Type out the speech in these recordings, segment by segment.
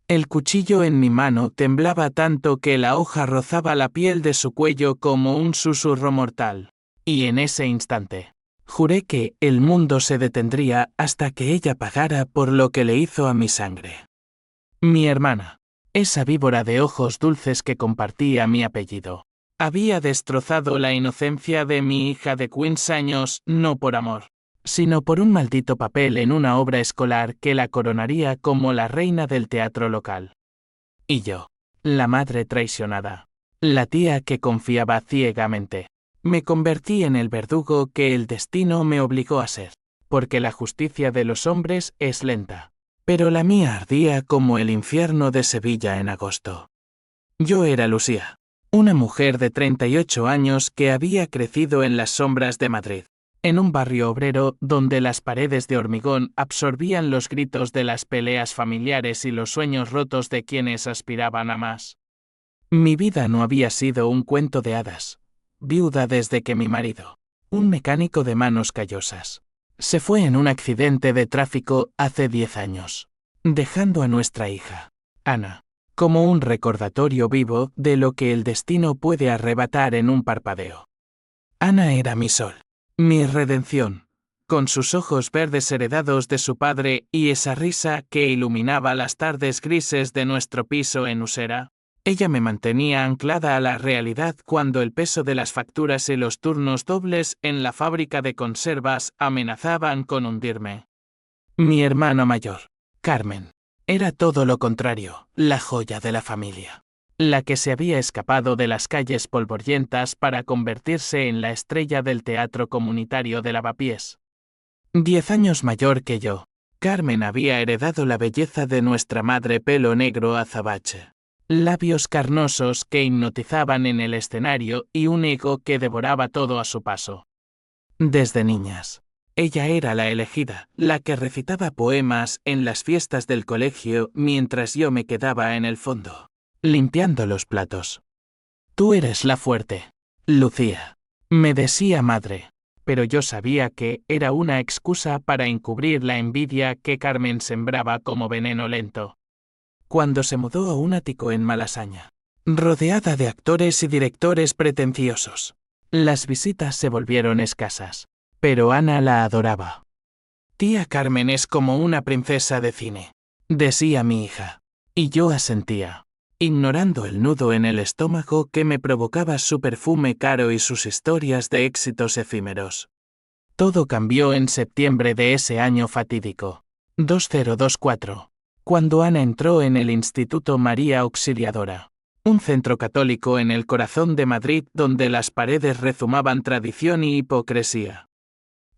El cuchillo en mi mano temblaba tanto que la hoja rozaba la piel de su cuello como un susurro mortal. Y en ese instante, juré que el mundo se detendría hasta que ella pagara por lo que le hizo a mi sangre. Mi hermana, esa víbora de ojos dulces que compartía mi apellido, había destrozado la inocencia de mi hija de 15 años no por amor, sino por un maldito papel en una obra escolar que la coronaría como la reina del teatro local. Y yo, la madre traicionada, la tía que confiaba ciegamente, me convertí en el verdugo que el destino me obligó a ser, porque la justicia de los hombres es lenta, pero la mía ardía como el infierno de Sevilla en agosto. Yo era Lucía, una mujer de 38 años que había crecido en las sombras de Madrid, en un barrio obrero donde las paredes de hormigón absorbían los gritos de las peleas familiares y los sueños rotos de quienes aspiraban a más. Mi vida no había sido un cuento de hadas, viuda desde que mi marido, un mecánico de manos callosas, se fue en un accidente de tráfico hace 10 años, dejando a nuestra hija, Ana, como un recordatorio vivo de lo que el destino puede arrebatar en un parpadeo. Ana era mi sol, mi redención, con sus ojos verdes heredados de su padre y esa risa que iluminaba las tardes grises de nuestro piso en Usera. Ella me mantenía anclada a la realidad cuando el peso de las facturas y los turnos dobles en la fábrica de conservas amenazaban con hundirme. Mi hermana mayor, Carmen, era todo lo contrario, la joya de la familia, la que se había escapado de las calles polvorientas para convertirse en la estrella del teatro comunitario de Lavapiés. 10 años mayor que yo, Carmen había heredado la belleza de nuestra madre, pelo negro azabache, labios carnosos que hipnotizaban en el escenario y un ego que devoraba todo a su paso. Desde niñas, ella era la elegida, la que recitaba poemas en las fiestas del colegio mientras yo me quedaba en el fondo, limpiando los platos. Tú eres la fuerte, Lucía, me decía madre, pero yo sabía que era una excusa para encubrir la envidia que Carmen sembraba como veneno lento. Cuando se mudó a un ático en Malasaña, rodeada de actores y directores pretenciosos, las visitas se volvieron escasas, pero Ana la adoraba. Tía Carmen es como una princesa de cine, decía mi hija, y yo asentía, ignorando el nudo en el estómago que me provocaba su perfume caro y sus historias de éxitos efímeros. Todo cambió en septiembre de ese año fatídico, 2024. Cuando Ana entró en el Instituto María Auxiliadora, un centro católico en el corazón de Madrid donde las paredes rezumaban tradición y hipocresía.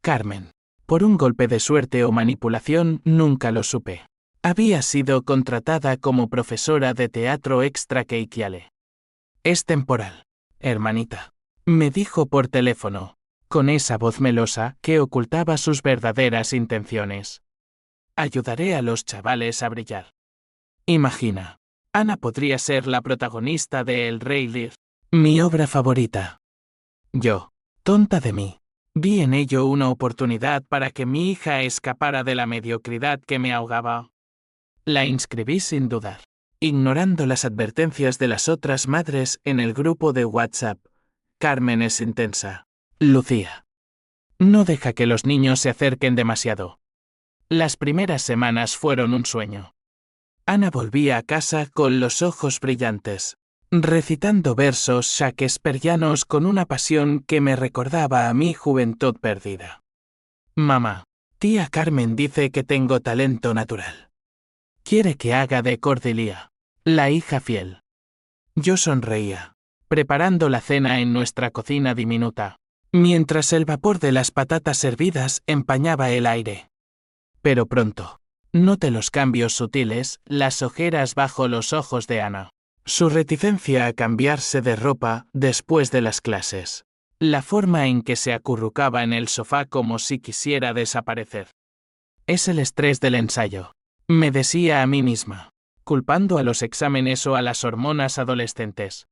Carmen, por un golpe de suerte o manipulación, nunca lo supe, había sido contratada como profesora de teatro extra Keikiale. Es temporal, hermanita, me dijo por teléfono, con esa voz melosa que ocultaba sus verdaderas intenciones. Ayudaré a los chavales a brillar. Imagina, Ana podría ser la protagonista de El Rey Lear, mi obra favorita. Yo, tonta de mí, vi en ello una oportunidad para que mi hija escapara de la mediocridad que me ahogaba. La inscribí sin dudar, ignorando las advertencias de las otras madres en el grupo de WhatsApp. Carmen es intensa. Lucía. No deja que los niños se acerquen demasiado. Las primeras semanas fueron un sueño. Ana volvía a casa con los ojos brillantes, recitando versos shakespearianos con una pasión que me recordaba a mi juventud perdida. Mamá, tía Carmen dice que tengo talento natural. Quiere que haga de Cordelia, la hija fiel. Yo sonreía, preparando la cena en nuestra cocina diminuta, mientras el vapor de las patatas hervidas empañaba el aire. Pero pronto, noté los cambios sutiles, las ojeras bajo los ojos de Ana, su reticencia a cambiarse de ropa después de las clases, la forma en que se acurrucaba en el sofá como si quisiera desaparecer. Es el estrés del ensayo, me decía a mí misma, culpando a los exámenes o a las hormonas adolescentes.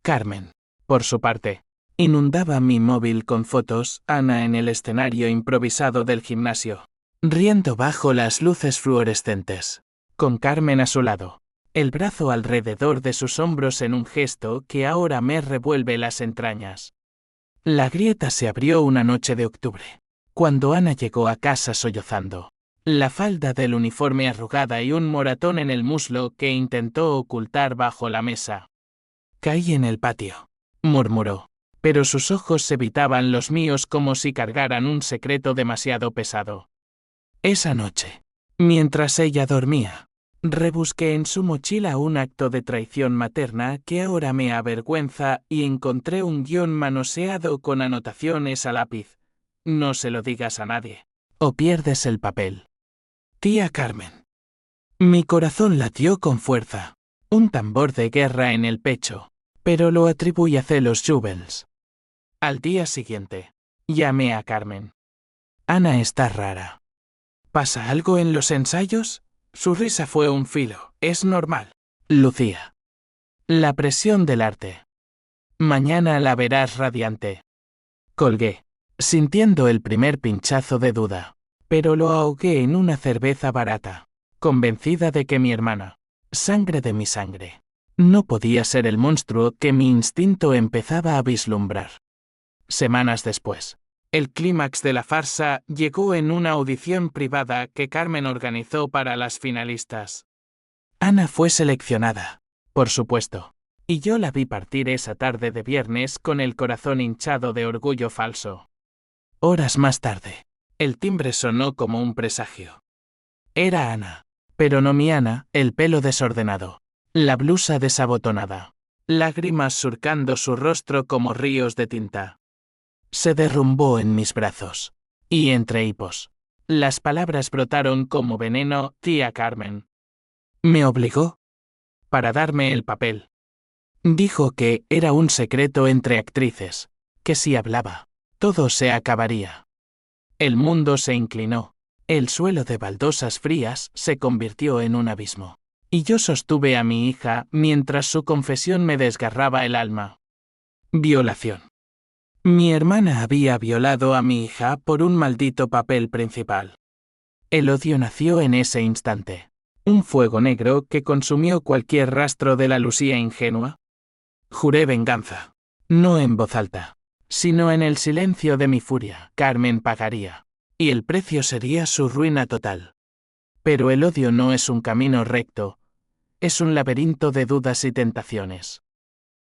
Carmen, por su parte, inundaba mi móvil con fotos, Ana en el escenario improvisado del gimnasio, riendo bajo las luces fluorescentes, con Carmen a su lado, el brazo alrededor de sus hombros en un gesto que ahora me revuelve las entrañas. La grieta se abrió una noche de octubre, cuando Ana llegó a casa sollozando. La falda del uniforme arrugada y un moratón en el muslo que intentó ocultar bajo la mesa. «Caí en el patio», murmuró, pero sus ojos evitaban los míos como si cargaran un secreto demasiado pesado. Esa noche, mientras ella dormía, rebusqué en su mochila un acto de traición materna que ahora me avergüenza y encontré un guión manoseado con anotaciones a lápiz. «No se lo digas a nadie, o pierdes el papel. Tía Carmen». Mi corazón latió con fuerza, un tambor de guerra en el pecho, pero lo atribuí a celos Jubels. Al día siguiente, llamé a Carmen. «Ana está rara. ¿Pasa algo en los ensayos?» Su risa fue un filo. «Es normal», lucía. «La presión del arte. Mañana la verás radiante». Colgué, sintiendo el primer pinchazo de duda, pero lo ahogué en una cerveza barata, convencida de que mi hermana, sangre de mi sangre, no podía ser el monstruo que mi instinto empezaba a vislumbrar. Semanas después, el clímax de la farsa llegó en una audición privada que Carmen organizó para las finalistas. Ana fue seleccionada, por supuesto, y yo la vi partir esa tarde de viernes con el corazón hinchado de orgullo falso. Horas más tarde, el timbre sonó como un presagio. Era Ana, pero no mi Ana, el pelo desordenado, la blusa desabotonada, lágrimas surcando su rostro como ríos de tinta. Se derrumbó en mis brazos, y entre hipos, las palabras brotaron como veneno. «Tía Carmen». Me obligó para darme el papel. Dijo que era un secreto entre actrices, que si hablaba, todo se acabaría. El mundo se inclinó, el suelo de baldosas frías se convirtió en un abismo, y yo sostuve a mi hija mientras su confesión me desgarraba el alma. Violación. Mi hermana había violado a mi hija por un maldito papel principal. El odio nació en ese instante, un fuego negro que consumió cualquier rastro de la Lucía ingenua. Juré venganza, no en voz alta, sino en el silencio de mi furia. Carmen pagaría, y el precio sería su ruina total. Pero el odio no es un camino recto, es un laberinto de dudas y tentaciones.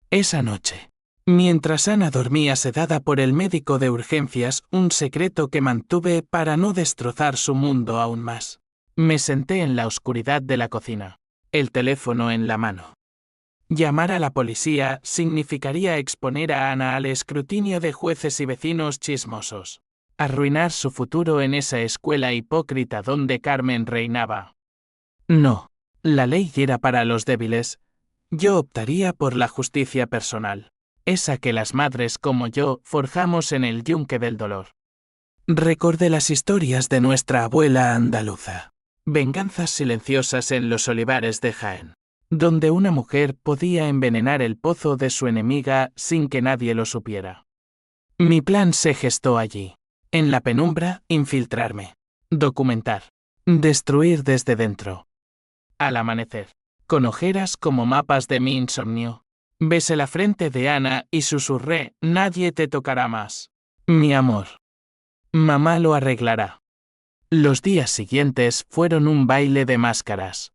Esa noche, mientras Ana dormía sedada por el médico de urgencias, un secreto que mantuve para no destrozar su mundo aún más. Me senté en la oscuridad de la cocina, el teléfono en la mano. Llamar a la policía significaría exponer a Ana al escrutinio de jueces y vecinos chismosos. Arruinar su futuro en esa escuela hipócrita donde Carmen reinaba. No, la ley era para los débiles. Yo optaría por la justicia personal, esa que las madres como yo forjamos en el yunque del dolor. Recordé las historias de nuestra abuela andaluza, venganzas silenciosas en los olivares de Jaén, donde una mujer podía envenenar el pozo de su enemiga sin que nadie lo supiera. Mi plan se gestó allí, en la penumbra, infiltrarme, documentar, destruir desde dentro. Al amanecer, con ojeras como mapas de mi insomnio, besé la frente de Ana y susurré: «Nadie te tocará más, mi amor. Mamá lo arreglará». Los días siguientes fueron un baile de máscaras.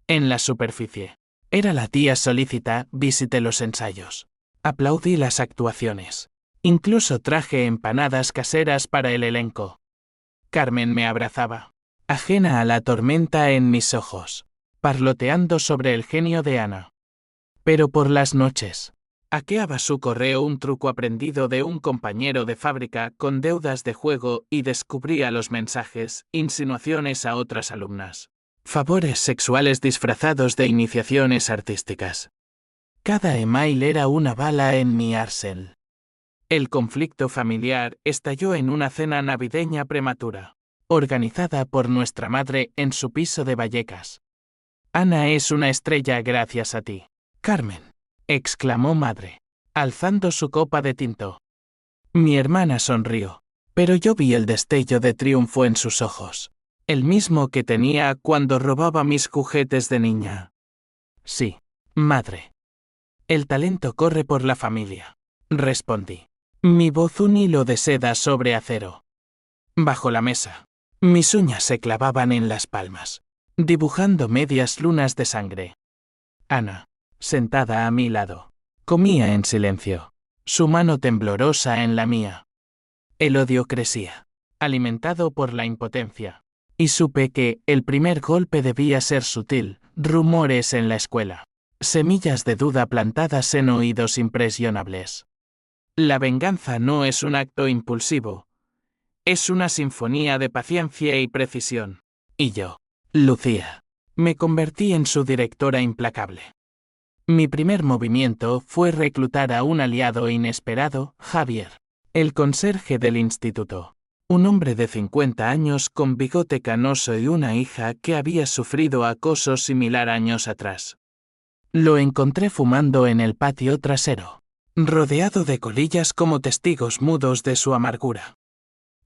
En la superficie, era la tía solícita. Visité los ensayos, aplaudí las actuaciones, incluso traje empanadas caseras para el elenco. Carmen me abrazaba, ajena a la tormenta en mis ojos, parloteando sobre el genio de Ana. Pero por las noches, hackeaba su correo un truco aprendido de un compañero de fábrica con deudas de juego y descubría los mensajes, insinuaciones a otras alumnas, favores sexuales disfrazados de iniciaciones artísticas. Cada email era una bala en mi arsenal. El conflicto familiar estalló en una cena navideña prematura, organizada por nuestra madre en su piso de Vallecas. «Ana es una estrella gracias a ti, Carmen», exclamó madre, alzando su copa de tinto. Mi hermana sonrió, pero yo vi el destello de triunfo en sus ojos, el mismo que tenía cuando robaba mis juguetes de niña. Sí, madre. El talento corre por la familia, respondí. Mi voz un hilo de seda sobre acero. Bajo la mesa, mis uñas se clavaban en las palmas, dibujando medias lunas de sangre. Ana, sentada a mi lado, comía en silencio, su mano temblorosa en la mía. El odio crecía, alimentado por la impotencia, y supe que el primer golpe debía ser sutil, rumores en la escuela, semillas de duda plantadas en oídos impresionables. La venganza no es un acto impulsivo, es una sinfonía de paciencia y precisión. Y yo, Lucía, me convertí en su directora implacable. Mi primer movimiento fue reclutar a un aliado inesperado, Javier, el conserje del instituto. Un hombre de 50 años con bigote canoso y una hija que había sufrido acoso similar años atrás. Lo encontré fumando en el patio trasero, rodeado de colillas como testigos mudos de su amargura.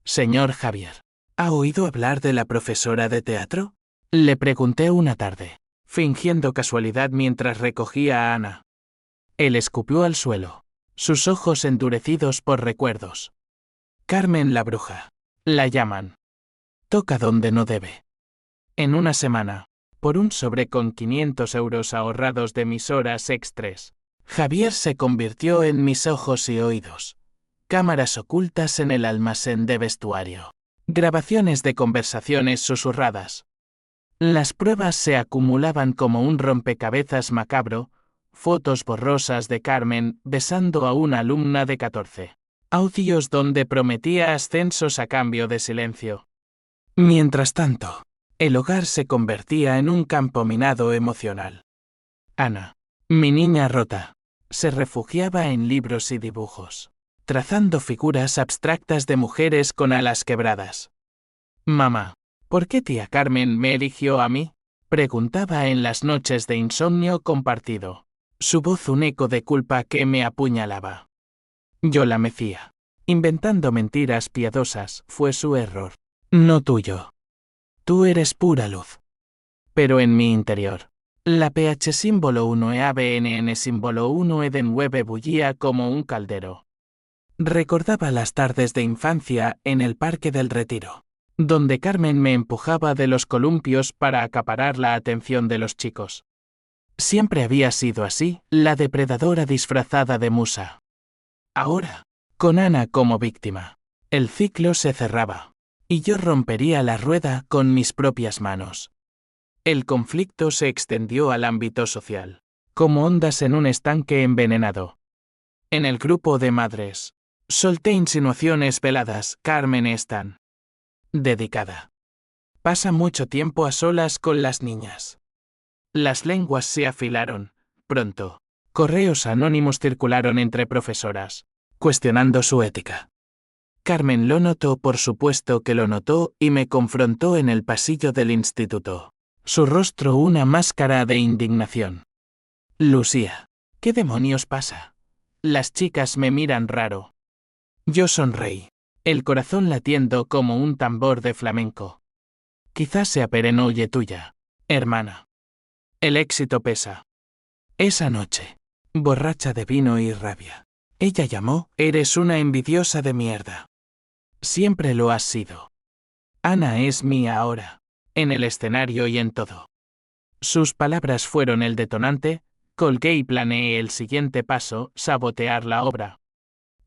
Señor Javier, ¿ha oído hablar de la profesora de teatro? Le pregunté una tarde, fingiendo casualidad mientras recogía a Ana. Él escupió al suelo, sus ojos endurecidos por recuerdos. Carmen la bruja. La llaman. Toca donde no debe. En una semana, por un sobre con 500 euros ahorrados de mis horas extras, Javier se convirtió en mis ojos y oídos. Cámaras ocultas en el almacén de vestuario. Grabaciones de conversaciones susurradas. Las pruebas se acumulaban como un rompecabezas macabro, fotos borrosas de Carmen besando a una alumna de 14. Audios donde prometía ascensos a cambio de silencio. Mientras tanto, el hogar se convertía en un campo minado emocional. Ana, mi niña rota, se refugiaba en libros y dibujos, trazando figuras abstractas de mujeres con alas quebradas. Mamá, ¿por qué tía Carmen me eligió a mí? Preguntaba en las noches de insomnio compartido, su voz un eco de culpa que me apuñalaba. Yo la mecía. Inventando mentiras piadosas fue su error, no tuyo. Tú eres pura luz. Pero en mi interior, la pH símbolo 1 e ABNN símbolo 1 e de 9 bullía como un caldero. Recordaba las tardes de infancia en el Parque del Retiro, donde Carmen me empujaba de los columpios para acaparar la atención de los chicos. Siempre había sido así, la depredadora disfrazada de musa. Ahora, con Ana como víctima, el ciclo se cerraba, y yo rompería la rueda con mis propias manos. El conflicto se extendió al ámbito social, como ondas en un estanque envenenado. En el grupo de madres, solté insinuaciones veladas. Carmen es tan dedicada. Pasa mucho tiempo a solas con las niñas. Las lenguas se afilaron, pronto. Correos anónimos circularon entre profesoras, cuestionando su ética. Carmen lo notó, por supuesto que lo notó, y me confrontó en el pasillo del instituto. Su rostro una máscara de indignación. Lucía, ¿qué demonios pasa? Las chicas me miran raro. Yo sonreí, el corazón latiendo como un tambor de flamenco. Quizás sea perenoye tuya, hermana. El éxito pesa. Esa noche, borracha de vino y rabia, ella llamó, eres una envidiosa de mierda. Siempre lo has sido. Ana es mía ahora, en el escenario y en todo. Sus palabras fueron el detonante, colgué y planeé el siguiente paso, sabotear la obra.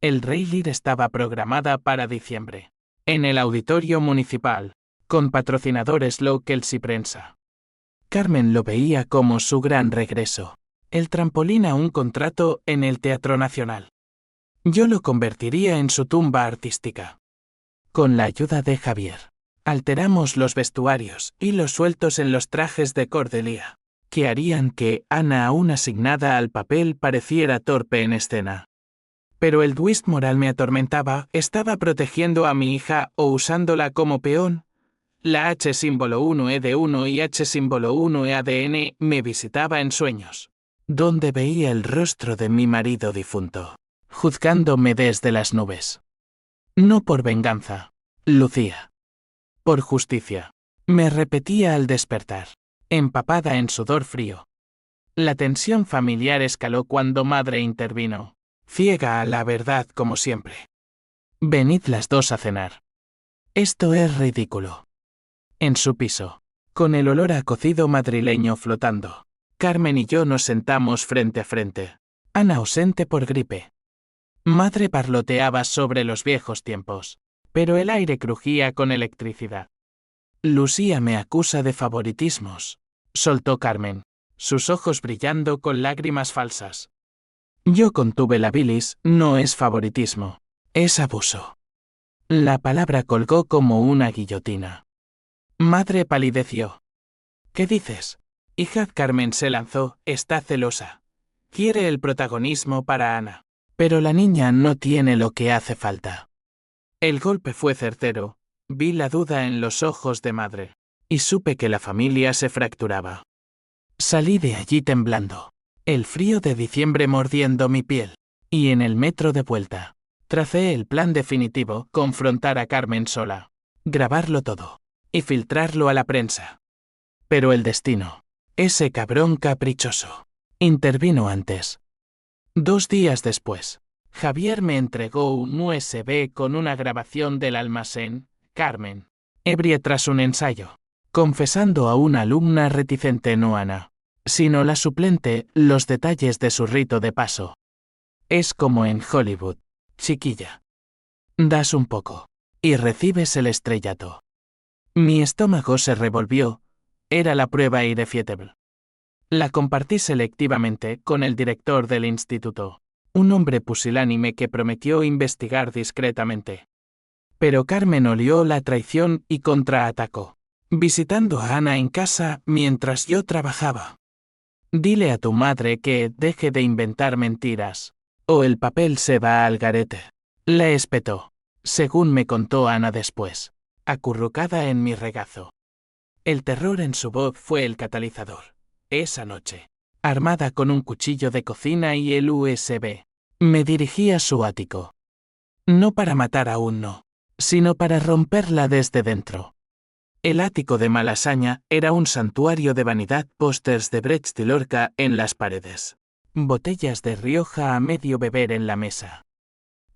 El Rey Lear estaba programada para diciembre, en el auditorio municipal, con patrocinadores locals y prensa. Carmen lo veía como su gran regreso, el trampolín a un contrato en el Teatro Nacional. Yo lo convertiría en su tumba artística. Con la ayuda de Javier, alteramos los vestuarios, hilos sueltos en los trajes de Cordelia, que harían que Ana, aún asignada al papel, pareciera torpe en escena. Pero el twist moral me atormentaba, estaba protegiendo a mi hija o usándola como peón. La H símbolo 1E de 1 y H símbolo 1E ADN me visitaba en sueños, donde veía el rostro de mi marido difunto, juzgándome desde las nubes. No por venganza, Lucía. Por justicia. Me repetía al despertar, empapada en sudor frío. La tensión familiar escaló cuando madre intervino, ciega a la verdad como siempre. Venid las dos a cenar. Esto es ridículo. En su piso, con el olor a cocido madrileño flotando, Carmen y yo nos sentamos frente a frente. Ana ausente por gripe. Madre parloteaba sobre los viejos tiempos, pero el aire crujía con electricidad. Lucía me acusa de favoritismos, soltó Carmen, sus ojos brillando con lágrimas falsas. Yo contuve la bilis, no es favoritismo, es abuso. La palabra colgó como una guillotina. Madre palideció. ¿Qué dices? Hija, Carmen se lanzó, está celosa. Quiere el protagonismo para Ana. Pero la niña no tiene lo que hace falta. El golpe fue certero, vi la duda en los ojos de madre, y supe que la familia se fracturaba. Salí de allí temblando, el frío de diciembre mordiendo mi piel, y en el metro de vuelta, tracé el plan definitivo, confrontar a Carmen sola, grabarlo todo, y filtrarlo a la prensa. Pero el destino, ese cabrón caprichoso, intervino antes. 2 días después, Javier me entregó un USB con una grabación del almacén, Carmen, ebria tras un ensayo, confesando a una alumna reticente no Ana, sino la suplente, los detalles de su rito de paso. Es como en Hollywood, chiquilla. Das un poco, y recibes el estrellato. Mi estómago se revolvió, era la prueba irrefutable. La compartí selectivamente con el director del instituto, un hombre pusilánime que prometió investigar discretamente. Pero Carmen olió la traición y contraatacó, visitando a Ana en casa mientras yo trabajaba. Dile a tu madre que deje de inventar mentiras, o el papel se va al garete. La espetó, según me contó Ana después, acurrucada en mi regazo. El terror en su voz fue el catalizador. Esa noche, armada con un cuchillo de cocina y el USB, me dirigí a su ático. No para matar aún no, sino para romperla desde dentro. El ático de Malasaña era un santuario de vanidad, pósters de Brecht y Lorca en las paredes, botellas de Rioja a medio beber en la mesa.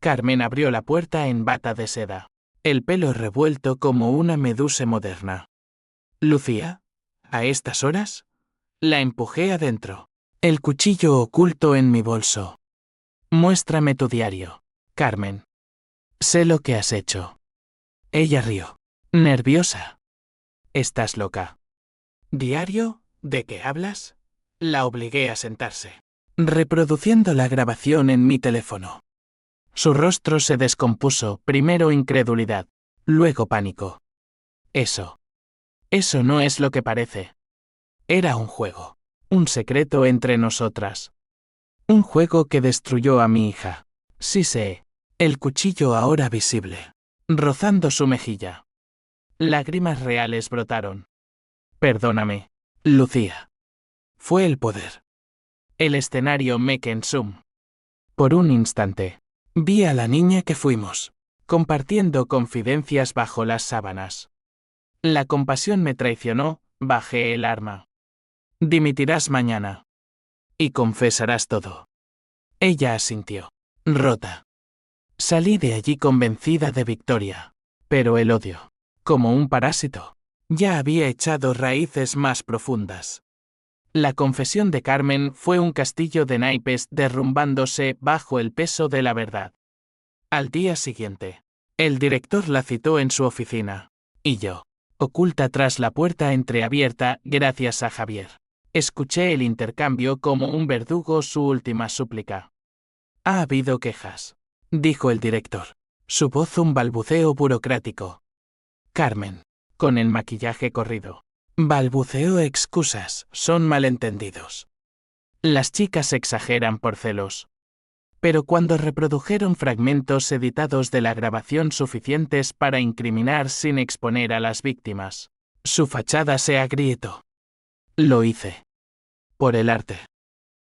Carmen abrió la puerta en bata de seda, el pelo revuelto como una medusa moderna. ¿Lucía? ¿A estas horas? La empujé adentro, el cuchillo oculto en mi bolso. Muéstrame tu diario, Carmen. Sé lo que has hecho. Ella rió, nerviosa. ¿Estás loca? ¿Diario? ¿De qué hablas? La obligué a sentarse, reproduciendo la grabación en mi teléfono. Su rostro se descompuso, primero incredulidad, luego pánico. Eso no es lo que parece. Era un juego, un secreto entre nosotras. Un juego que destruyó a mi hija. Sí sé, el cuchillo ahora visible, rozando su mejilla. Lágrimas reales brotaron. Perdóname, Lucía. Fue el poder. El escenario me consum. Por un instante, vi a la niña que fuimos, compartiendo confidencias bajo las sábanas. La compasión me traicionó, bajé el arma. Dimitirás mañana. Y confesarás todo. Ella asintió, rota. Salí de allí convencida de victoria, pero el odio, como un parásito, ya había echado raíces más profundas. La confesión de Carmen fue un castillo de naipes derrumbándose bajo el peso de la verdad. Al día siguiente, el director la citó en su oficina, y yo, oculta tras la puerta entreabierta gracias a Javier, escuché el intercambio como un verdugo su última súplica. Ha habido quejas, dijo el director, su voz un balbuceo burocrático. Carmen, con el maquillaje corrido, balbuceó excusas, son malentendidos. Las chicas exageran por celos. Pero cuando reprodujeron fragmentos editados de la grabación suficientes para incriminar sin exponer a las víctimas, su fachada se agrietó. Lo hice. Por el arte.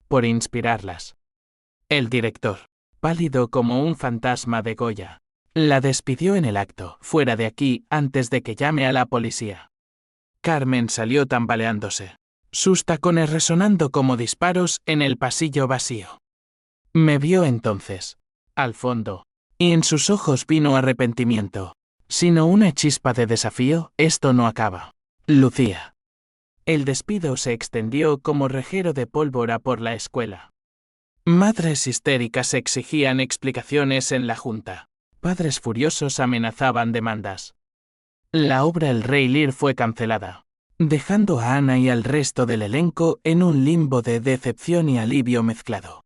Por inspirarlas. El director, pálido como un fantasma de Goya, la despidió en el acto, fuera de aquí, antes de que llame a la policía. Carmen salió tambaleándose, sus tacones resonando como disparos en el pasillo vacío. Me vio entonces, al fondo, y en sus ojos vino arrepentimiento, sino una chispa de desafío. Esto no acaba. Lucía. El despido se extendió como reguero de pólvora por la escuela. Madres histéricas exigían explicaciones en la junta. Padres furiosos amenazaban demandas. La obra El Rey Lear fue cancelada, dejando a Ana y al resto del elenco en un limbo de decepción y alivio mezclado.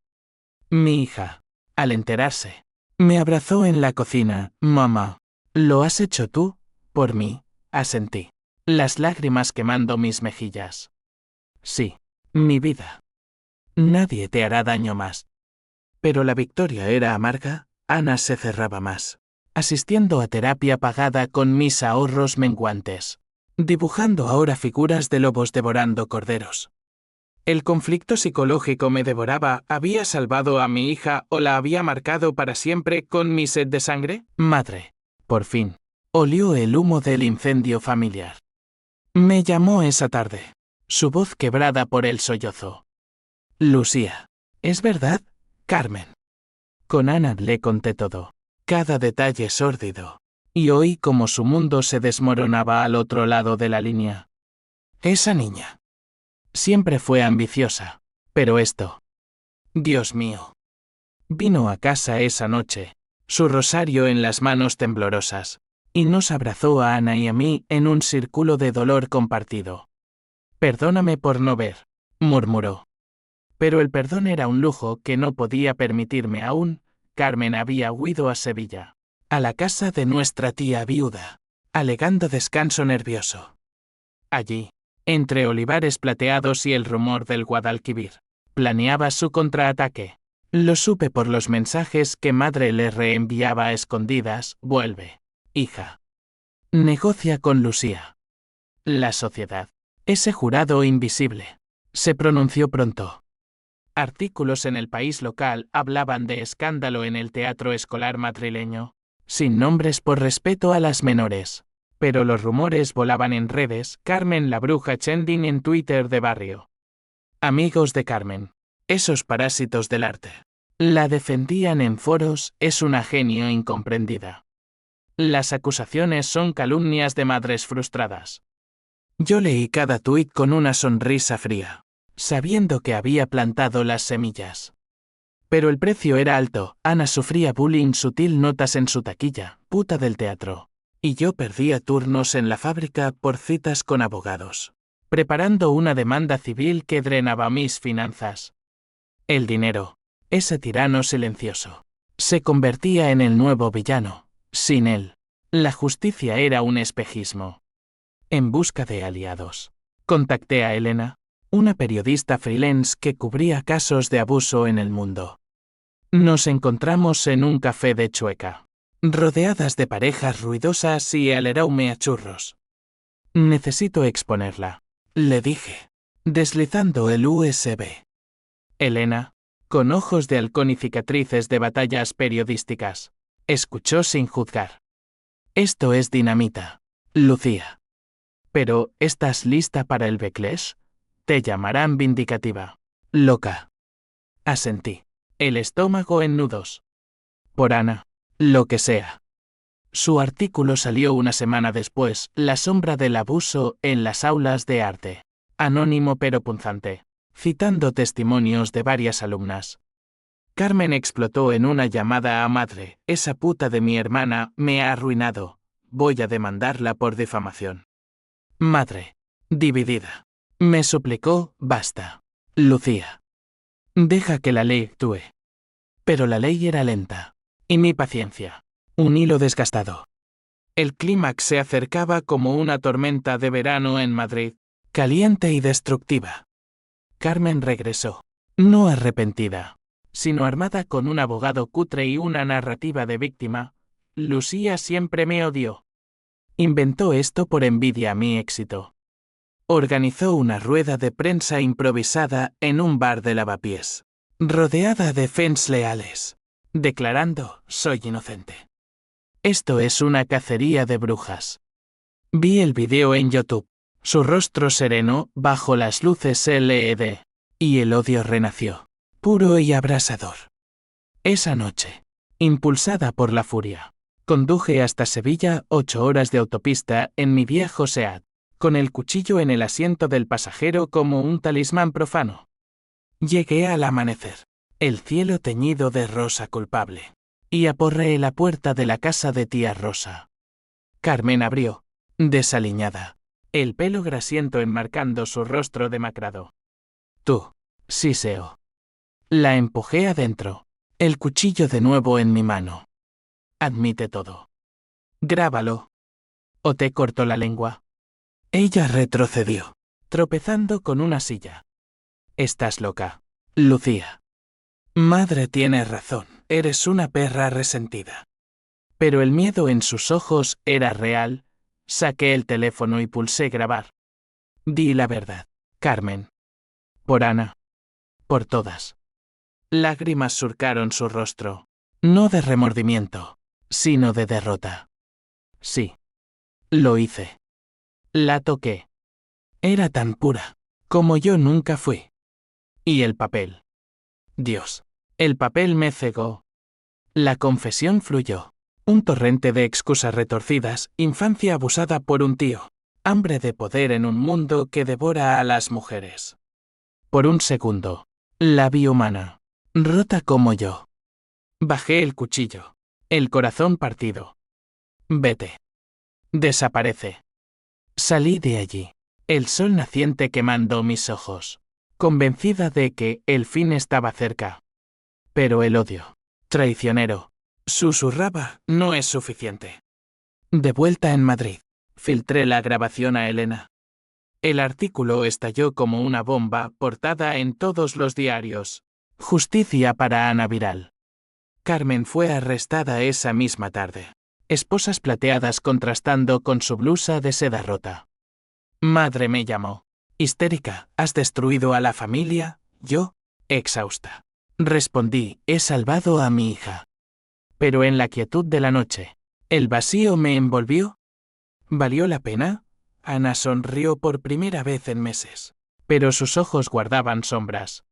Mi hija, al enterarse, me abrazó en la cocina. Mamá, ¿lo has hecho tú? Por mí, asentí, las lágrimas quemando mis mejillas. Sí, mi vida. Nadie te hará daño más. Pero la victoria era amarga. Ana se cerraba más, asistiendo a terapia pagada con mis ahorros menguantes, dibujando ahora figuras de lobos devorando corderos. El conflicto psicológico me devoraba. ¿Había salvado a mi hija o la había marcado para siempre con mi sed de sangre? Madre, por fin, olió el humo del incendio familiar. Me llamó esa tarde, su voz quebrada por el sollozo. Lucía, ¿es verdad, Carmen? Con Ana le conté todo, cada detalle sórdido, y oí cómo su mundo se desmoronaba al otro lado de la línea. Esa niña siempre fue ambiciosa, pero esto... Dios mío. Vino a casa esa noche, su rosario en las manos temblorosas, y nos abrazó a Ana y a mí en un círculo de dolor compartido. Perdóname por no ver, murmuró. Pero el perdón era un lujo que no podía permitirme aún. Carmen había huido a Sevilla, a la casa de nuestra tía viuda, alegando descanso nervioso. Allí, entre olivares plateados y el rumor del Guadalquivir, planeaba su contraataque. Lo supe por los mensajes que madre le reenviaba a escondidas. Vuelve, hija. Negocia con Lucía. La sociedad, ese jurado invisible, se pronunció pronto. Artículos en el país local hablaban de escándalo en el teatro escolar madrileño, sin nombres por respeto a las menores. Pero los rumores volaban en redes. Carmen la bruja trending en Twitter de barrio. Amigos de Carmen, esos parásitos del arte, la defendían en foros. Es una genio incomprendida. Las acusaciones son calumnias de madres frustradas. Yo leí cada tuit con una sonrisa fría, sabiendo que había plantado las semillas. Pero el precio era alto. Ana sufría bullying sutil, notas en su taquilla, puta del teatro. Y yo perdía turnos en la fábrica por citas con abogados, preparando una demanda civil que drenaba mis finanzas. El dinero, ese tirano silencioso, se convertía en el nuevo villano. Sin él, la justicia era un espejismo. En busca de aliados, contacté a Elena, una periodista freelance que cubría casos de abuso en el mundo. Nos encontramos en un café de Chueca, rodeadas de parejas ruidosas y el aroma a churros. Necesito exponerla, le dije, deslizando el USB. Elena, con ojos de halcón y cicatrices de batallas periodísticas, escuchó sin juzgar. Esto es dinamita, Lucía. Pero, ¿estás lista para el backlash? Te llamarán vindicativa. Loca. Asentí, el estómago en nudos. Por Ana, lo que sea. Su artículo salió una semana después. La sombra del abuso en las aulas de arte. Anónimo pero punzante, citando testimonios de varias alumnas. Carmen explotó en una llamada a madre. Esa puta de mi hermana me ha arruinado. Voy a demandarla por difamación. Madre, dividida, me suplicó. Basta, Lucía. Deja que la ley actúe. Pero la ley era lenta. Y mi paciencia, un hilo desgastado. El clímax se acercaba como una tormenta de verano en Madrid, caliente y destructiva. Carmen regresó, no arrepentida, sino armada con un abogado cutre y una narrativa de víctima. Lucía siempre me odió. Inventó esto por envidia a mi éxito. Organizó una rueda de prensa improvisada en un bar de Lavapiés, rodeada de fans leales, declarando: soy inocente. Esto es una cacería de brujas. Vi el video en YouTube. Su rostro sereno bajo las luces LED, y el odio renació, puro y abrasador. Esa noche, impulsada por la furia, conduje hasta Sevilla 8 horas de autopista en mi viejo Seat, con el cuchillo en el asiento del pasajero como un talismán profano. Llegué al amanecer, el cielo teñido de rosa culpable, y aporreé la puerta de la casa de tía Rosa. Carmen abrió, desaliñada, el pelo grasiento enmarcando su rostro demacrado. Tú, siseo. La empujé adentro, el cuchillo de nuevo en mi mano. Admite todo. Grábalo. O te corto la lengua. Ella retrocedió, tropezando con una silla. Estás loca, Lucía. Madre tiene razón, eres una perra resentida. Pero el miedo en sus ojos era real. Saqué el teléfono y pulsé grabar. Di la verdad, Carmen. Por Ana. Por todas. Lágrimas surcaron su rostro, no de remordimiento, sino de derrota. Sí. Lo hice. La toqué. Era tan pura, como yo nunca fui. Y el papel. Dios. El papel me cegó. La confesión fluyó. Un torrente de excusas retorcidas, infancia abusada por un tío, hambre de poder en un mundo que devora a las mujeres. Por un segundo, la vi humana, rota como yo. Bajé el cuchillo, el corazón partido. Vete. Desaparece. Salí de allí, el sol naciente quemando mis ojos, convencida de que el fin estaba cerca. Pero el odio, traicionero, susurraba, no es suficiente. De vuelta en Madrid, filtré la grabación a Elena. El artículo estalló como una bomba, portada en todos los diarios. Justicia para Ana Viral. Carmen fue arrestada esa misma tarde. Esposas plateadas contrastando con su blusa de seda rota. Madre me llamó. Histérica, ¿has destruido a la familia? Yo, exhausta. Respondí, he salvado a mi hija. Pero en la quietud de la noche, el vacío me envolvió. ¿Valió la pena? Ana sonrió por primera vez en meses, pero sus ojos guardaban sombras.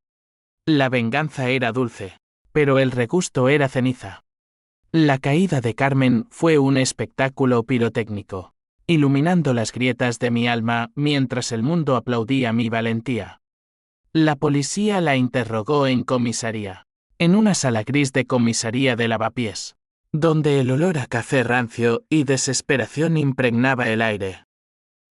La venganza era dulce, pero el regusto era ceniza. La caída de Carmen fue un espectáculo pirotécnico, iluminando las grietas de mi alma mientras el mundo aplaudía mi valentía. La policía la interrogó en comisaría, en una sala gris de comisaría de Lavapiés, donde el olor a café rancio y desesperación impregnaba el aire.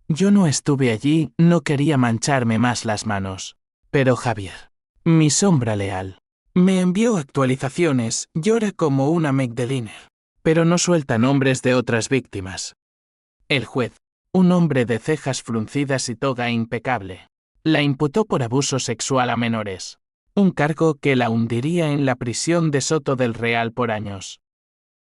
Yo no estuve allí, no quería mancharme más las manos. Pero Javier, mi sombra leal, me envió actualizaciones, llora como una Magdalena, pero no suelta nombres de otras víctimas. El juez, un hombre de cejas fruncidas y toga impecable, la imputó por abuso sexual a menores, un cargo que la hundiría en la prisión de Soto del Real por años.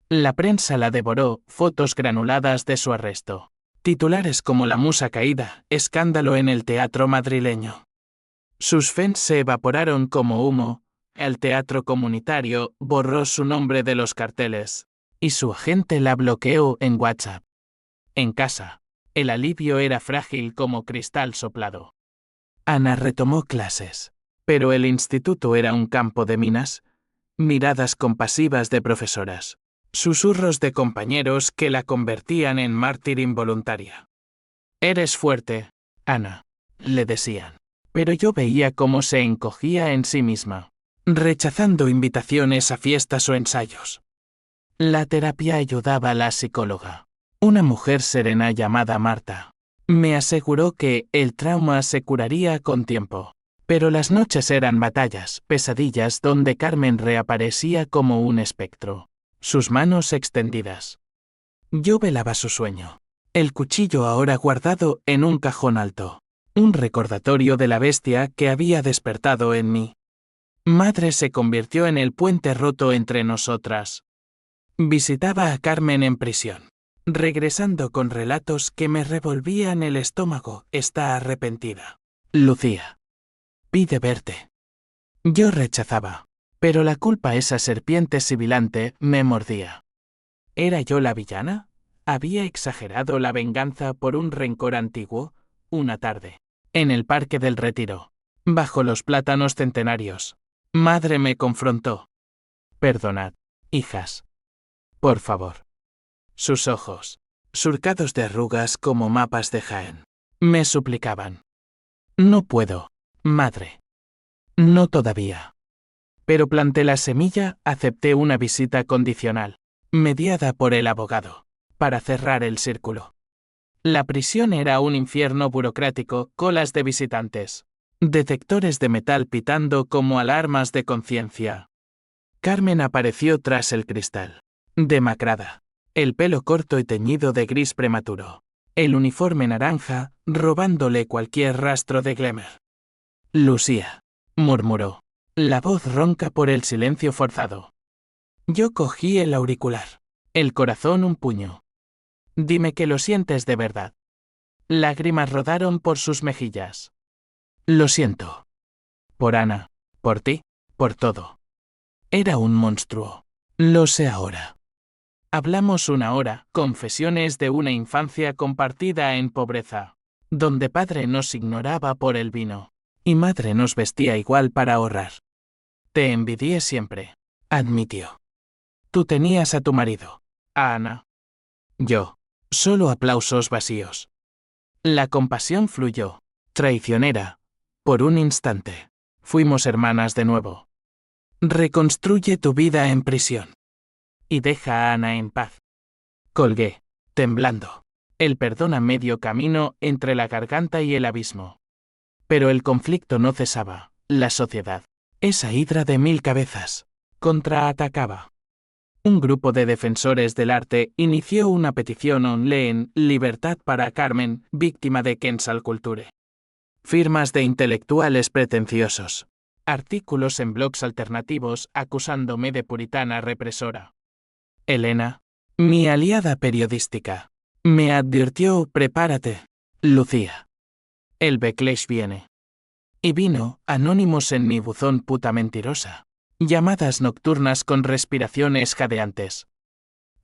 La prensa la devoró, fotos granuladas de su arresto. Titulares como La musa caída, escándalo en el teatro madrileño. Sus fans se evaporaron como humo, el teatro comunitario borró su nombre de los carteles, y su agente la bloqueó en WhatsApp. En casa, el alivio era frágil como cristal soplado. Ana retomó clases, pero el instituto era un campo de minas, miradas compasivas de profesoras. Susurros de compañeros que la convertían en mártir involuntaria. Eres fuerte, Ana, le decían. Pero yo veía cómo se encogía en sí misma, rechazando invitaciones a fiestas o ensayos. La terapia ayudaba a la psicóloga, una mujer serena llamada Marta. Me aseguró que el trauma se curaría con tiempo. Pero las noches eran batallas, pesadillas donde Carmen reaparecía como un espectro. Sus manos extendidas. Yo velaba su sueño. El cuchillo ahora guardado en un cajón alto. Un recordatorio de la bestia que había despertado en mí. Madre se convirtió en el puente roto entre nosotras. Visitaba a Carmen en prisión, regresando con relatos que me revolvían el estómago. Está arrepentida. Lucía. Pide verte. Yo rechazaba. Pero la culpa, esa serpiente sibilante, me mordía. ¿Era yo la villana? ¿Había exagerado la venganza por un rencor antiguo? una tarde. En el Parque del Retiro. Bajo los plátanos centenarios. Madre me confrontó. Perdonad, hijas. Por favor. Sus ojos, surcados de arrugas como mapas de Jaén, me suplicaban. No puedo, madre. No todavía. Pero planté la semilla, acepté una visita condicional, mediada por el abogado, para cerrar el círculo. La prisión era un infierno burocrático, colas de visitantes, detectores de metal pitando como alarmas de conciencia. Carmen apareció tras el cristal, demacrada, el pelo corto y teñido de gris prematuro, el uniforme naranja, robándole cualquier rastro de glamour. Lucía, murmuró, la voz ronca por el silencio forzado. Yo cogí el auricular, el corazón un puño. Dime que lo sientes de verdad. Lágrimas rodaron por sus mejillas. Lo siento. Por Ana, por ti, por todo. Era un monstruo. Lo sé ahora. Hablamos una hora, confesiones de una infancia compartida en pobreza, donde padre nos ignoraba por el vino, y madre nos vestía igual para ahorrar. Te envidié siempre, admitió. Tú tenías a tu marido, a Ana. Yo, solo aplausos vacíos. La compasión fluyó, traicionera, por un instante. Fuimos hermanas de nuevo. Reconstruye tu vida en prisión. Y deja a Ana en paz. Colgué, temblando. El perdón a medio camino entre la garganta y el abismo. Pero el conflicto no cesaba. La sociedad, esa hidra de 1000 cabezas, contraatacaba. Un grupo de defensores del arte inició una petición online, Libertad para Carmen, víctima de cancel culture. Firmas de intelectuales pretenciosos. Artículos en blogs alternativos acusándome de puritana represora. Elena, mi aliada periodística, me advirtió: prepárate, Lucía. El backlash viene. Y vino, anónimos en mi buzón, puta mentirosa. Llamadas nocturnas con respiraciones jadeantes.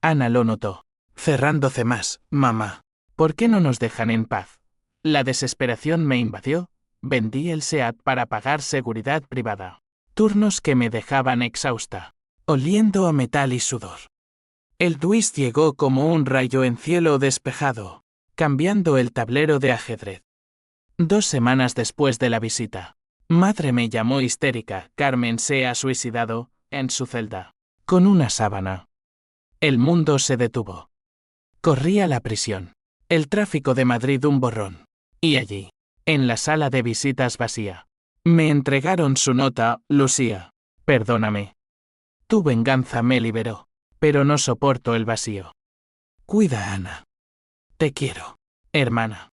Ana lo notó. Cerrándose más, mamá. ¿Por qué no nos dejan en paz? La desesperación me invadió. Vendí el SEAT para pagar seguridad privada. Turnos que me dejaban exhausta, oliendo a metal y sudor. El twist llegó como un rayo en cielo despejado, cambiando el tablero de ajedrez. 2 semanas después de la visita, madre me llamó histérica. Carmen se ha suicidado, en su celda, con una sábana. El mundo se detuvo. Corrí a la prisión. El tráfico de Madrid un borrón. Y allí, en la sala de visitas vacía, me entregaron su nota: Lucía, perdóname. Tu venganza me liberó, pero no soporto el vacío. Cuida a Ana. Te quiero, hermana.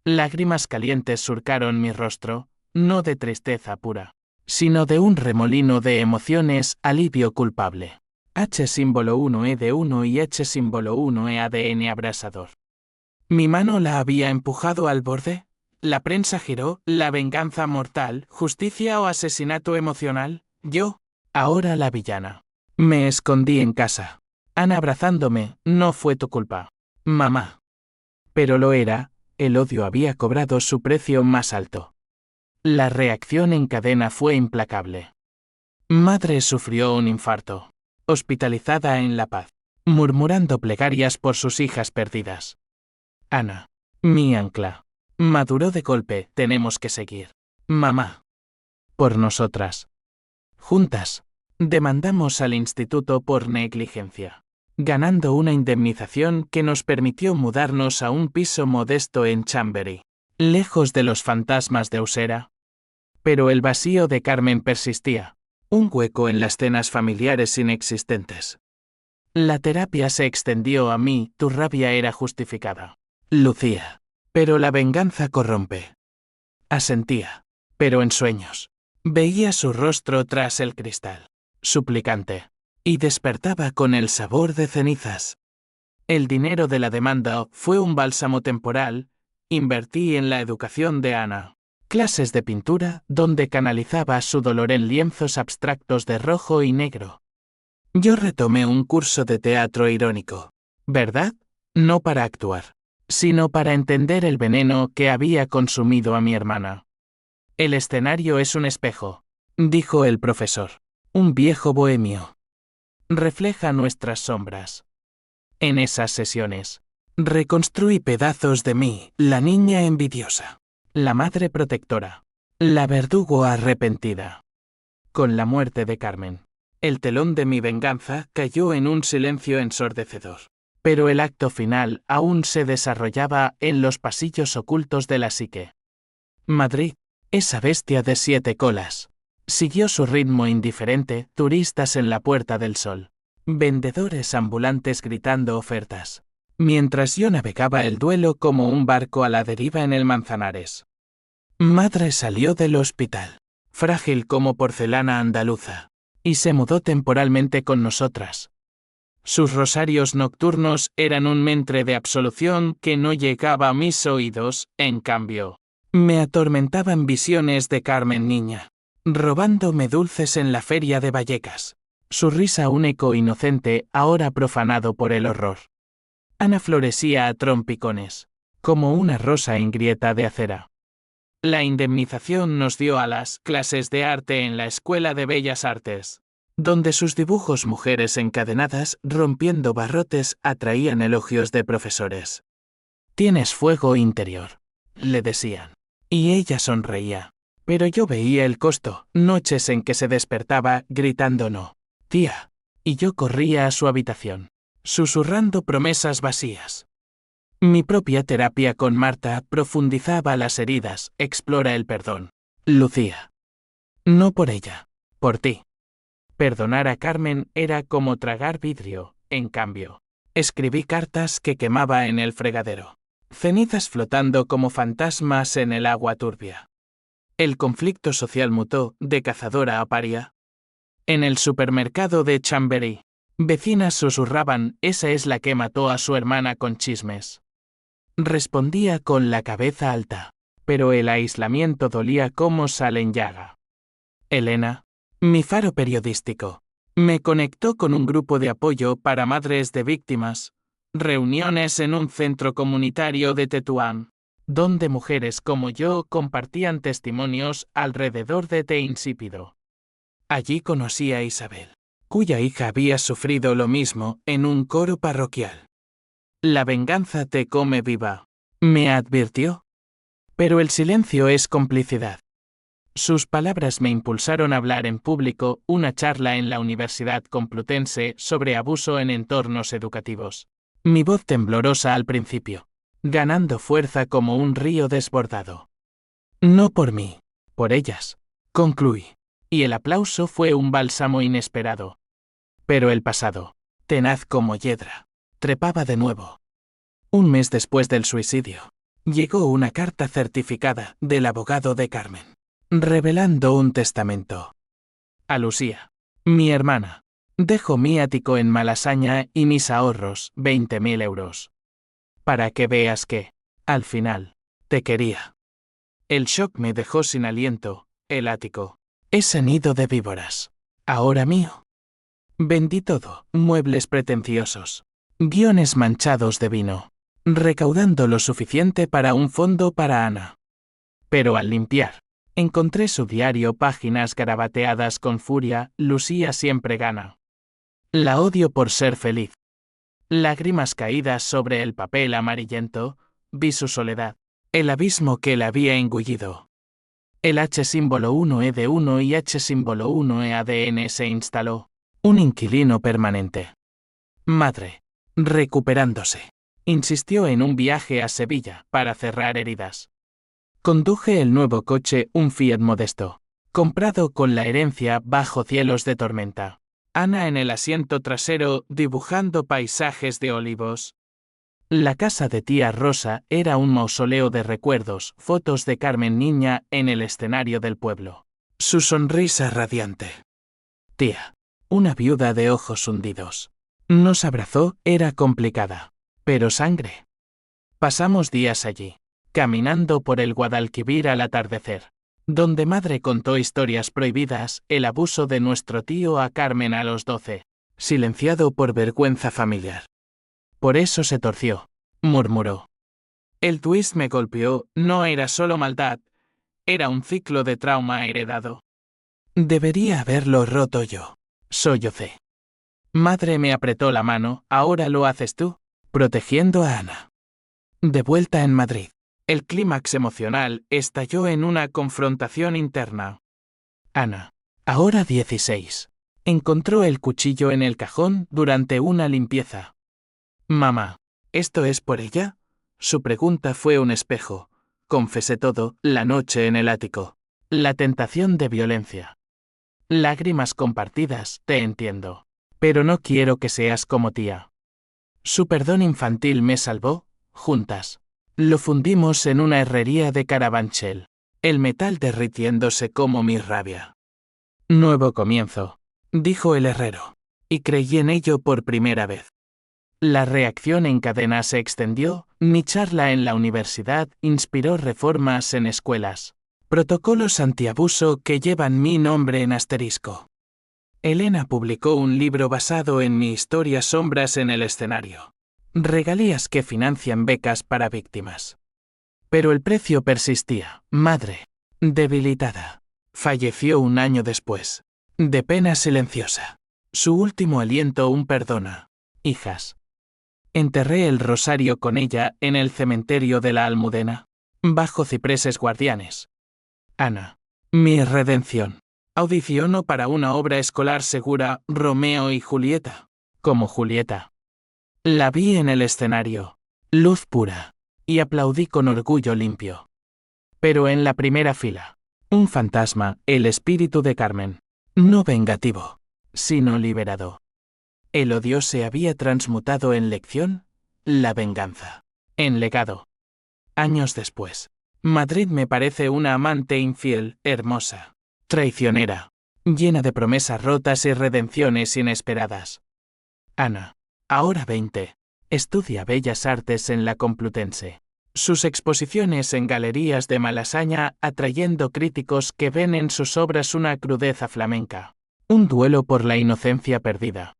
Lágrimas calientes surcaron mi rostro, no de tristeza pura, sino de un remolino de emociones, alivio culpable. H símbolo 1E de 1 y H símbolo 1E ADN abrasador. Mi mano la había empujado al borde. La prensa giró: la venganza mortal, justicia o asesinato emocional. Yo, ahora la villana. Me escondí en casa. Ana abrazándome: no fue tu culpa, mamá. Pero lo era. El odio había cobrado su precio más alto. La reacción en cadena fue implacable. Madre sufrió un infarto, hospitalizada en La Paz, murmurando plegarias por sus hijas perdidas. Ana, mi ancla, maduró de golpe: tenemos que seguir, mamá. Por nosotras. Juntas, demandamos al instituto por negligencia, ganando una indemnización que nos permitió mudarnos a un piso modesto en Chamberí, lejos de los fantasmas de Usera. Pero el vacío de Carmen persistía, un hueco en las cenas familiares inexistentes. La terapia se extendió a mí: tu rabia era justificada, Lucía. Pero la venganza corrompe. Asentía, pero en sueños. Veía su rostro tras el cristal, suplicante, y despertaba con el sabor de cenizas. El dinero de la demanda fue un bálsamo temporal. Invertí en la educación de Ana. Clases de pintura, donde canalizaba su dolor en lienzos abstractos de rojo y negro. Yo retomé un curso de teatro irónico. ¿Verdad? No para actuar, sino para entender el veneno que había consumido a mi hermana. El escenario es un espejo, dijo el profesor. Un viejo bohemio. Refleja nuestras sombras. En esas sesiones, reconstruí pedazos de mí, la niña envidiosa, la madre protectora, la verdugo arrepentida. Con la muerte de Carmen, el telón de mi venganza cayó en un silencio ensordecedor. Pero el acto final aún se desarrollaba en los pasillos ocultos de la psique. Madrid, esa bestia de 7 colas, siguió su ritmo indiferente, turistas en la Puerta del Sol, vendedores ambulantes gritando ofertas, mientras yo navegaba el duelo como un barco a la deriva en el Manzanares. Madre salió del hospital, frágil como porcelana andaluza, y se mudó temporalmente con nosotras. Sus rosarios nocturnos eran un mentre de absolución que no llegaba a mis oídos, en cambio. Me atormentaban visiones de Carmen niña, robándome dulces en la feria de Vallecas. Su risa un eco inocente, ahora profanado por el horror. Ana florecía a trompicones, como una rosa en grieta de acera. La indemnización nos dio a las clases de arte en la Escuela de Bellas Artes, donde sus dibujos mujeres encadenadas rompiendo barrotes atraían elogios de profesores. «Tienes fuego interior», le decían. Y ella sonreía. Pero yo veía el costo, noches en que se despertaba gritando no, tía. Y yo corría a su habitación, susurrando promesas vacías. Mi propia terapia con Marta profundizaba las heridas, explora el perdón. Lucía. No por ella, por ti. Perdonar a Carmen era como tragar vidrio, en cambio. Escribí cartas que quemaba en el fregadero. Cenizas flotando como fantasmas en el agua turbia. El conflicto social mutó de cazadora a paria. En el supermercado de Chamberí, vecinas susurraban, esa es la que mató a su hermana con chismes. Respondía con la cabeza alta, pero el aislamiento dolía como sal en llaga. Elena, mi faro periodístico, me conectó con un grupo de apoyo para madres de víctimas, reuniones en un centro comunitario de Tetuán, donde mujeres como yo compartían testimonios alrededor de té insípido. Allí conocí a Isabel, cuya hija había sufrido lo mismo en un coro parroquial. La venganza te come viva, me advirtió. Pero el silencio es complicidad. Sus palabras me impulsaron a hablar en público, una charla en la Universidad Complutense sobre abuso en entornos educativos. Mi voz temblorosa al principio, ganando fuerza como un río desbordado. No por mí, por ellas, concluí. Y el aplauso fue un bálsamo inesperado. Pero el pasado, tenaz como hiedra, trepaba de nuevo. Un mes después del suicidio, llegó una carta certificada del abogado de Carmen, revelando un testamento. A Lucía, mi hermana, dejo mi ático en Malasaña y mis ahorros, 20.000 euros. Para que veas que, al final, te quería. El shock me dejó sin aliento, el ático, ese nido de víboras, ahora mío. Vendí todo, muebles pretenciosos, guiones manchados de vino, recaudando lo suficiente para un fondo para Ana. Pero al limpiar, encontré su diario, páginas garabateadas con furia, Lucía siempre gana. La odio por ser feliz. Lágrimas caídas sobre el papel amarillento, vi su soledad, el abismo que la había engullido. El H símbolo 1E de 1 y H símbolo 1E se instaló, un inquilino permanente. Madre, recuperándose, insistió en un viaje a Sevilla para cerrar heridas. Conduje el nuevo coche, un Fiat Modesto, comprado con la herencia bajo cielos de tormenta. Ana en el asiento trasero dibujando paisajes de olivos. La casa de tía Rosa era un mausoleo de recuerdos, fotos de Carmen niña en el escenario del pueblo. Su sonrisa radiante. Tía, una viuda de ojos hundidos. Nos abrazó, era complicada. Pero sangre. Pasamos días allí, caminando por el Guadalquivir al atardecer, donde madre contó historias prohibidas, el abuso de nuestro tío a Carmen a los 12, silenciado por vergüenza familiar. Por eso se torció, murmuró. El twist me golpeó, no era solo maldad, era un ciclo de trauma heredado. Debería haberlo roto yo. Sollocé. Madre me apretó la mano, ahora lo haces tú, protegiendo a Ana. De vuelta en Madrid, el clímax emocional estalló en una confrontación interna. Ana, ahora 16, encontró el cuchillo en el cajón durante una limpieza. Mamá, ¿esto es por ella? Su pregunta fue un espejo. Confesé todo, la noche en el ático. La tentación de violencia. Lágrimas compartidas, te entiendo. Pero no quiero que seas como tía. Su perdón infantil me salvó, juntas. Lo fundimos en una herrería de Carabanchel. El metal derritiéndose como mi rabia. Nuevo comienzo, dijo el herrero. Y creí en ello por primera vez. La reacción en cadena se extendió, mi charla en la universidad inspiró reformas en escuelas. Protocolos antiabuso que llevan mi nombre en asterisco. Elena publicó un libro basado en mi historia Sombras en el escenario. Regalías que financian becas para víctimas. Pero el precio persistía. Madre, debilitada, falleció un año después. De pena silenciosa. Su último aliento un perdona. Hijas. Enterré el rosario con ella en el cementerio de la Almudena, bajo cipreses guardianes. Ana. Mi redención. Audiciono para una obra escolar segura, Romeo y Julieta. Como Julieta. La vi en el escenario. Luz pura. Y aplaudí con orgullo limpio. Pero en la primera fila. Un fantasma, el espíritu de Carmen. No vengativo, sino liberado. El odio se había transmutado en lección, la venganza. En legado. Años después. Madrid me parece una amante infiel, hermosa, traicionera, llena de promesas rotas y redenciones inesperadas. Ana, ahora 20, estudia Bellas Artes en la Complutense. Sus exposiciones en galerías de Malasaña atrayendo críticos que ven en sus obras una crudeza flamenca. Un duelo por la inocencia perdida.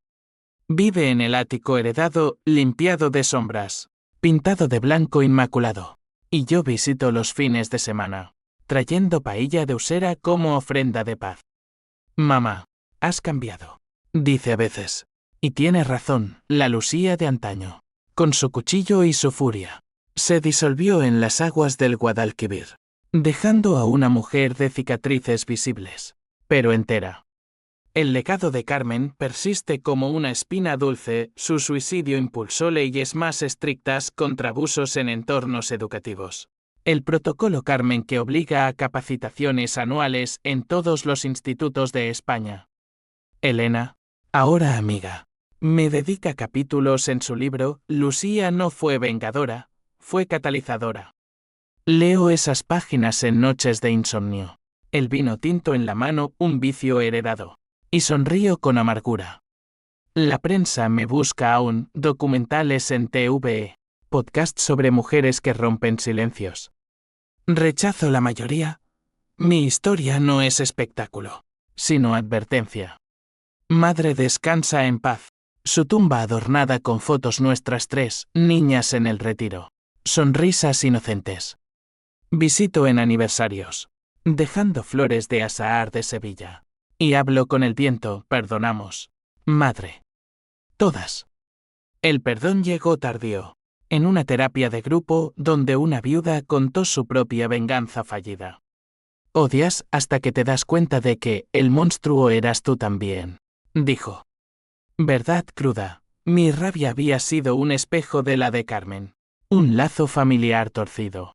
Vive en el ático heredado, limpiado de sombras, pintado de blanco inmaculado. Y yo visito los fines de semana, trayendo paella de usera como ofrenda de paz. Mamá, has cambiado, dice a veces. Y tiene razón, la Lucía de antaño, con su cuchillo y su furia, se disolvió en las aguas del Guadalquivir, dejando a una mujer de cicatrices visibles, pero entera. El legado de Carmen persiste como una espina dulce, su suicidio impulsó leyes más estrictas contra abusos en entornos educativos. El protocolo Carmen que obliga a capacitaciones anuales en todos los institutos de España. Elena, ahora amiga, me dedica capítulos en su libro, Lucía no fue vengadora, fue catalizadora. Leo esas páginas en noches de insomnio. El vino tinto en la mano, un vicio heredado. Y sonrío con amargura. La prensa me busca aún, documentales en TVE, podcast sobre mujeres que rompen silencios. Rechazo la mayoría. Mi historia no es espectáculo, sino advertencia. Madre descansa en paz. Su tumba adornada con fotos nuestras tres, niñas en el retiro. Sonrisas inocentes. Visito en aniversarios, dejando flores de azahar de Sevilla. Y hablo con el viento, perdonamos. Madre. Todas. El perdón llegó tardío, en una terapia de grupo donde una viuda contó su propia venganza fallida. Odias hasta que te das cuenta de que el monstruo eras tú también, dijo. Verdad cruda, mi rabia había sido un espejo de la de Carmen, un lazo familiar torcido.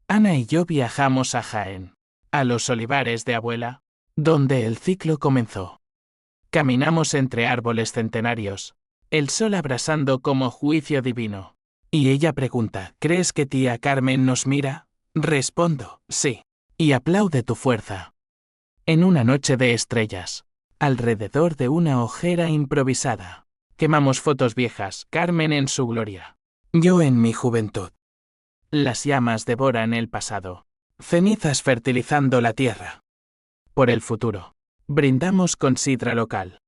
Ana y yo viajamos a Jaén, a los olivares de abuela, donde el ciclo comenzó. Caminamos entre árboles centenarios, el sol abrasando como juicio divino. Y ella pregunta, ¿crees que tía Carmen nos mira? Respondo, sí. Y aplaude tu fuerza. En una noche de estrellas, alrededor de una hoguera improvisada, quemamos fotos viejas, Carmen en su gloria. Yo en mi juventud. Las llamas devoran el pasado, cenizas fertilizando la tierra. Por el futuro. Brindamos con sidra local.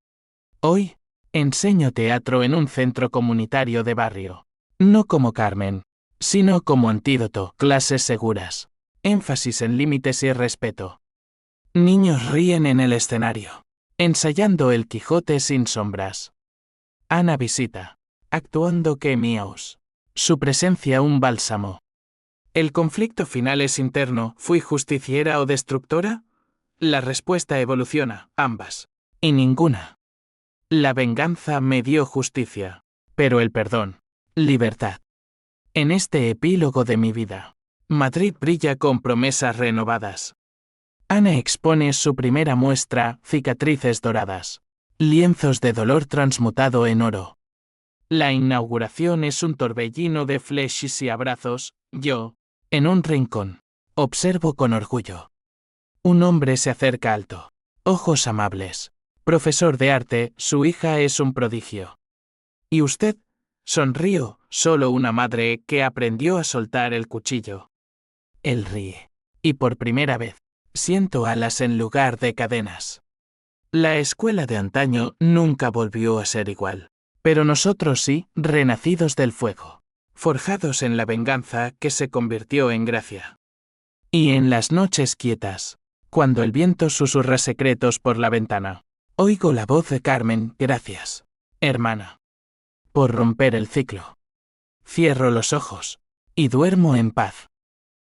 Hoy, enseño teatro en un centro comunitario de barrio. No como Carmen, sino como antídoto, clases seguras, énfasis en límites y respeto. Niños ríen en el escenario, ensayando el Quijote sin sombras. Ana visita, actuando que miaus. Su presencia un bálsamo. ¿El conflicto final es interno, fui justiciera o destructora? La respuesta evoluciona, ambas. Y ninguna. La venganza me dio justicia, pero el perdón, libertad. En este epílogo de mi vida, Madrid brilla con promesas renovadas. Ana expone su primera muestra, cicatrices doradas, lienzos de dolor transmutado en oro. La inauguración es un torbellino de flechas y abrazos, yo, en un rincón, observo con orgullo. Un hombre se acerca alto, ojos amables, profesor de arte, su hija es un prodigio. ¿Y usted? Sonrío, solo una madre que aprendió a soltar el cuchillo. Él ríe. Y por primera vez, siento alas en lugar de cadenas. La escuela de antaño nunca volvió a ser igual. Pero nosotros sí, renacidos del fuego, forjados en la venganza que se convirtió en gracia. Y en las noches quietas, cuando el viento susurra secretos por la ventana, oigo la voz de Carmen, gracias, hermana, por romper el ciclo. Cierro los ojos, y duermo en paz.